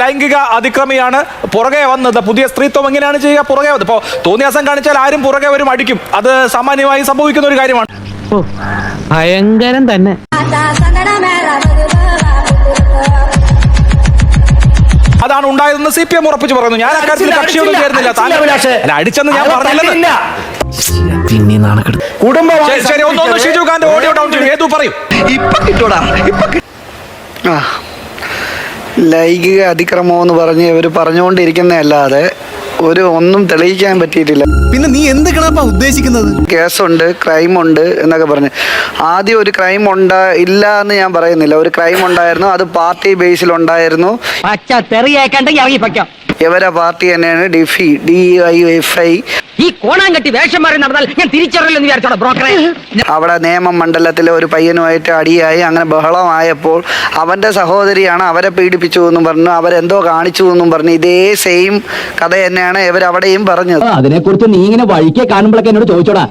ലൈംഗിക അതിക്രമിയാണ് പുറകെ വന്നത്. പുതിയ സ്ത്രീത്വം എങ്ങനെയാണ് ചെയ്യുക? പുറകെ വന്നത്. ഇപ്പോൾ തോന്നിയാസം കാണിച്ചാൽ ആരും പുറകെ വരും, അടിക്കും. അത് സാമാന്യമായി സംഭവിക്കുന്ന ഒരു കാര്യമാണ്. ഭയങ്കരം തന്നെ. അതാണ് ഉണ്ടായതെന്ന് CPM ഉറപ്പിച്ചു പറയുന്നു. ഞാൻ അക്കാര്യത്തിൽ കക്ഷിയൊന്നും ചേരുന്നില്ല. അടിച്ചെന്ന് ഞാൻ പറഞ്ഞില്ല. ശരി, ഒന്ന് ഷിജു ഖാന്റെ ഓഡിയോ ഡൗൺ ചെയ്യും. ഏതു പറയും. ലൈംഗിക അതിക്രമം എന്ന് പറഞ്ഞ് ഇവർ പറഞ്ഞുകൊണ്ടിരിക്കുന്നതല്ലാതെ ഒന്നും തെളിയിക്കാൻ പറ്റിയിട്ടില്ല. പിന്നെ നീ എന്ത് കിണപ്പാ ഉദ്ദേശിക്കുന്നത്? കേസുണ്ട്, ക്രൈമുണ്ട് എന്നൊക്കെ പറഞ്ഞ് ആദ്യം ഒരു ക്രൈം ഇല്ല എന്ന് ഞാൻ പറയുന്നില്ല. ഒരു ക്രൈം ഉണ്ടായിരുന്നു, അത് പാർട്ടി ബേസിലുണ്ടായിരുന്നു. ഇവരെ പാർട്ടി തന്നെയാണ് DIFI. ഈ കോണാങ്കട്ടി വേഷം മാറി നടന്നാൽ ഞാൻ തിരിച്ചറിയില്ലെന്ന് വിചാരിച്ചോളാം ബ്രോക്കറെ. അവിടെ നേമം മണ്ഡലത്തിലെ ഒരു പയ്യനുമായിട്ട് അടിയായി, അങ്ങനെ ബഹളമായപ്പോൾ അവന്റെ സഹോദരിയാണ് അവരെ പീഡിപ്പിച്ചു എന്നും പറഞ്ഞു, അവരെന്തോ കാണിച്ചു എന്നും പറഞ്ഞു. ഇതേ സെയിം കഥ തന്നെയാണ് ഇവരവിടെയും പറഞ്ഞത്. അതിനെക്കുറിച്ച് നീ ഇങ്ങനെ വഴിക്കെ കാണുമ്പോഴൊക്കെ എന്നോട് ചോദിച്ചോടാ.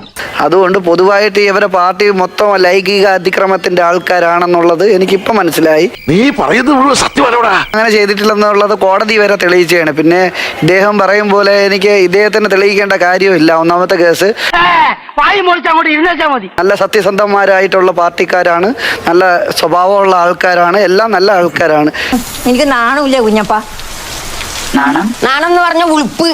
അതുകൊണ്ട് പൊതുവായിട്ട് ഇവരെ പാർട്ടി മൊത്തം ലൈംഗിക അതിക്രമത്തിന്റെ ആൾക്കാരാണെന്നുള്ളത് എനിക്കിപ്പോ മനസ്സിലായി. നീ പറയുന്നത് സത്യമാണോടാ? അങ്ങനെ ചെയ്തിട്ടില്ലെന്നുള്ളത് കോടതി വരെ തെളിയിച്ചാണ്. പിന്നെ ഇദ്ദേഹം പറയും പോലെ എനിക്ക് ഇദ്ദേഹത്തിന് തെളിയിക്കേണ്ട കാര്യമില്ല. ഒന്നാമത്തെ കേസ് നല്ല സത്യസന്ധന്മാരായിട്ടുള്ള പാർട്ടിക്കാരാണ്, നല്ല സ്വഭാവമുള്ള ആൾക്കാരാണ്, എല്ലാം നല്ല ആൾക്കാരാണ്. എനിക്ക് നാണമില്ല കുഞ്ഞപ്പ. നാണം എന്ന് പറഞ്ഞ ഉൾപ്പ്.